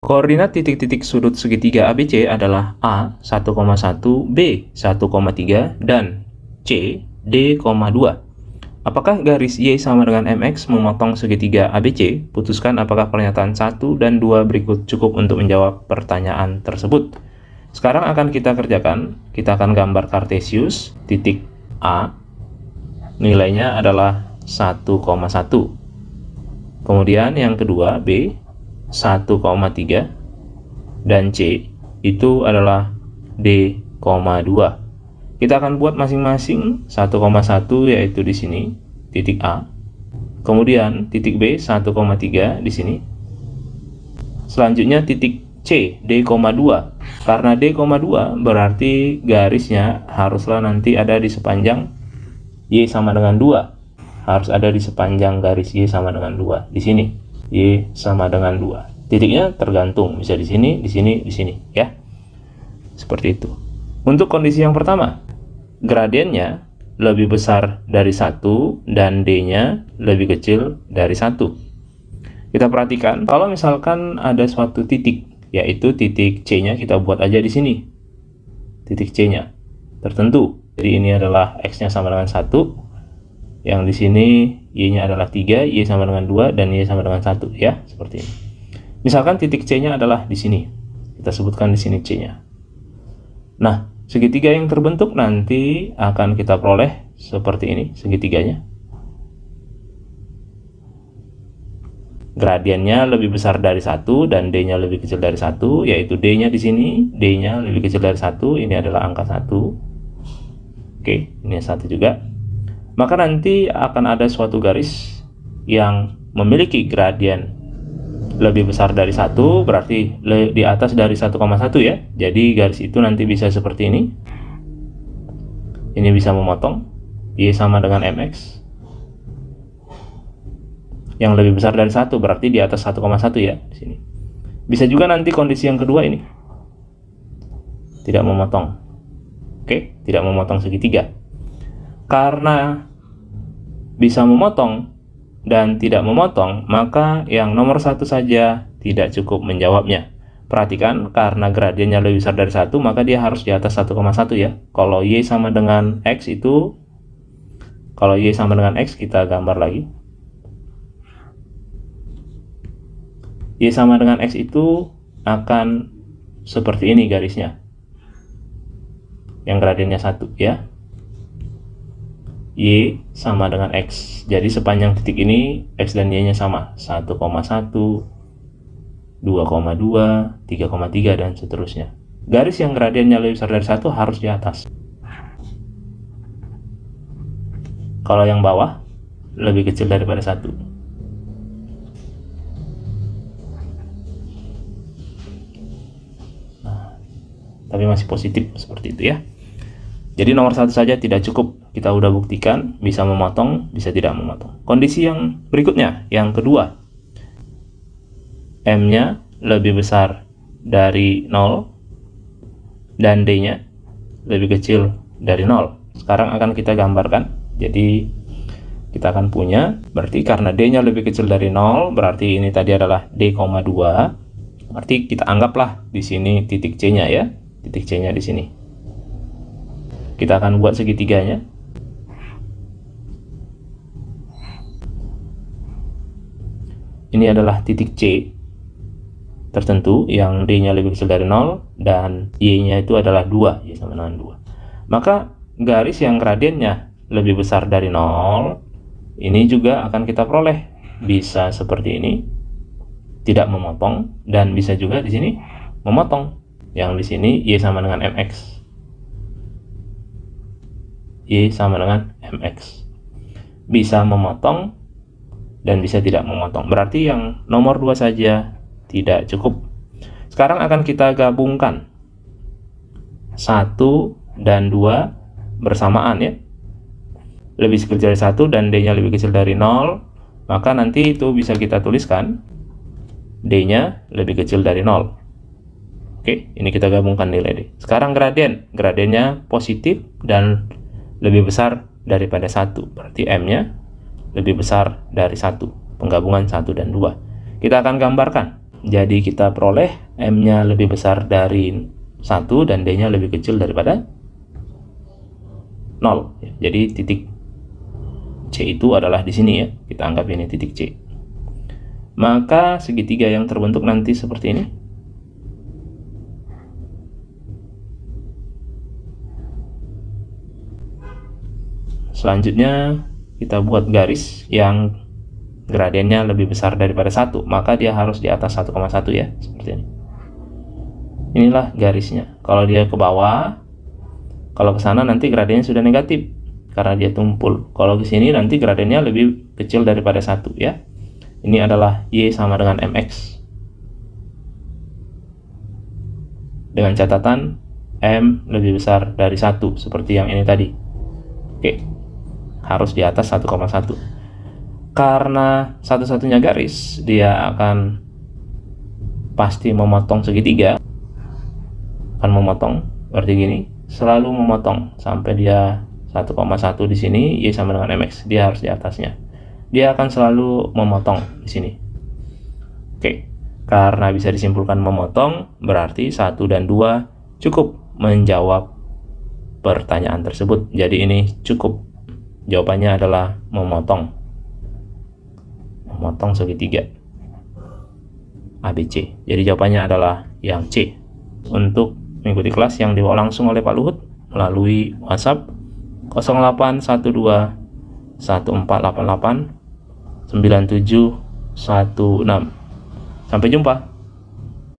Koordinat titik-titik sudut segitiga ABC adalah A 1,1, B 1,3, dan C D,2. Apakah garis Y sama dengan MX memotong segitiga ABC? Putuskan apakah pernyataan 1 dan 2 berikut cukup untuk menjawab pertanyaan tersebut. Sekarang akan kita kerjakan. Kita akan gambar Kartesius titik A. Nilainya adalah 1,1. Kemudian yang kedua B 1,3, dan C itu adalah D,2. Kita akan buat masing-masing 1,1 yaitu di sini titik A. Kemudian titik B 1,3 di sini. Selanjutnya titik C D,2. Karena D,2 berarti garisnya haruslah nanti ada di sepanjang Y sama dengan 2. Harus ada di sepanjang garis Y sama dengan 2 di sini. Y sama dengan 2. Titiknya tergantung, bisa di sini, di sini, di sini, ya. Seperti itu. Untuk kondisi yang pertama, gradiennya lebih besar dari 1 dan D-nya lebih kecil dari 1. Kita perhatikan, kalau misalkan ada suatu titik, yaitu titik C-nya kita buat aja di sini. Titik C-nya tertentu. Jadi ini adalah X-nya sama dengan 1. Yang di sini Y-nya adalah 3, Y sama dengan 2, dan Y sama dengan 1, ya, seperti ini. Misalkan titik C-nya adalah di sini. Kita sebutkan di sini C-nya. Nah, segitiga yang terbentuk nanti akan kita peroleh seperti ini segitiganya. Gradiennya lebih besar dari 1 dan D-nya lebih kecil dari 1, yaitu D-nya di sini, D-nya lebih kecil dari 1, ini adalah angka 1. Oke, ini 1 juga. Maka nanti akan ada suatu garis yang memiliki gradien lebih besar dari 1, berarti di atas dari 1,1 ya. Jadi garis itu nanti bisa seperti ini. Ini bisa memotong Y sama dengan MX. Yang lebih besar dari 1 berarti di atas 1,1 ya di sini. Bisa juga nanti kondisi yang kedua ini. Tidak memotong. Oke, tidak memotong segitiga. Karena bisa memotong dan tidak memotong, maka yang nomor 1 saja tidak cukup menjawabnya. Perhatikan, karena gradiennya lebih besar dari 1, maka dia harus di atas 1,1 ya. Kalau Y sama dengan X itu, kalau Y sama dengan X, kita gambar lagi. Y sama dengan X itu akan seperti ini garisnya. Yang gradiennya 1 ya. Y sama dengan X. Jadi sepanjang titik ini X dan Y nya sama, 1,1, 2,2, 3,3, dan seterusnya. Garis yang gradiennya lebih besar dari 1 harus di atas. Kalau yang bawah lebih kecil daripada 1. Nah, tapi masih positif seperti itu ya. Jadi nomor 1 saja tidak cukup. Kita udah buktikan bisa memotong, bisa tidak memotong. Kondisi yang berikutnya, yang kedua, M-nya lebih besar dari 0 dan D-nya lebih kecil dari 0. Sekarang akan kita gambarkan. Jadi kita akan punya, berarti karena D-nya lebih kecil dari 0, berarti ini tadi adalah D,2. Berarti kita anggaplah di sini titik C-nya ya. Titik C-nya di sini. Kita akan buat segitiganya. Ini adalah titik C tertentu yang D-nya lebih kecil dari 0 dan Y-nya itu adalah 2, Y sama dengan 2. Maka garis yang gradiennya lebih besar dari 0 ini juga akan kita peroleh. Bisa seperti ini, tidak memotong, dan bisa juga di sini memotong. Yang di sini Y sama dengan MX. Y sama dengan MX. Bisa memotong dan bisa tidak memotong. Berarti yang nomor 2 saja tidak cukup. Sekarang akan kita gabungkan 1 dan 2 bersamaan ya. Lebih kecil dari 1 dan D-nya lebih kecil dari 0. Maka nanti itu bisa kita tuliskan D-nya lebih kecil dari 0. Oke, ini kita gabungkan nilai D. Sekarang gradiennya positif dan lebih besar daripada 1. Berarti M-nya lebih besar dari 1. Penggabungan 1 dan 2. Kita akan gambarkan. Jadi kita peroleh M-nya lebih besar dari 1 dan D-nya lebih kecil daripada 0. Jadi titik C itu adalah di sini ya. Kita anggap ini titik C. Maka segitiga yang terbentuk nanti seperti ini. Selanjutnya kita buat garis yang gradiennya lebih besar daripada 1, maka dia harus di atas 1,1 ya, seperti ini. Inilah garisnya. Kalau dia ke bawah, kalau ke sana nanti gradiennya sudah negatif karena dia tumpul. Kalau ke sini nanti gradiennya lebih kecil daripada 1 ya. Ini adalah Y sama dengan MX. Dengan catatan M lebih besar dari 1 seperti yang ini tadi. Oke. Harus di atas 1,1. Karena satu-satunya garis, dia akan pasti memotong segitiga. Akan memotong seperti gini, selalu memotong sampai dia 1,1 di sini, Y sama dengan MX, dia harus di atasnya. Dia akan selalu memotong di sini. Oke, karena bisa disimpulkan memotong, berarti 1 dan 2 cukup menjawab pertanyaan tersebut. Jadi ini cukup. Jawabannya adalah memotong. Memotong segitiga ABC. Jadi jawabannya adalah yang C. Untuk mengikuti kelas yang dibawa langsung oleh Pak Luhut melalui WhatsApp 0812 1488 9716. Sampai jumpa.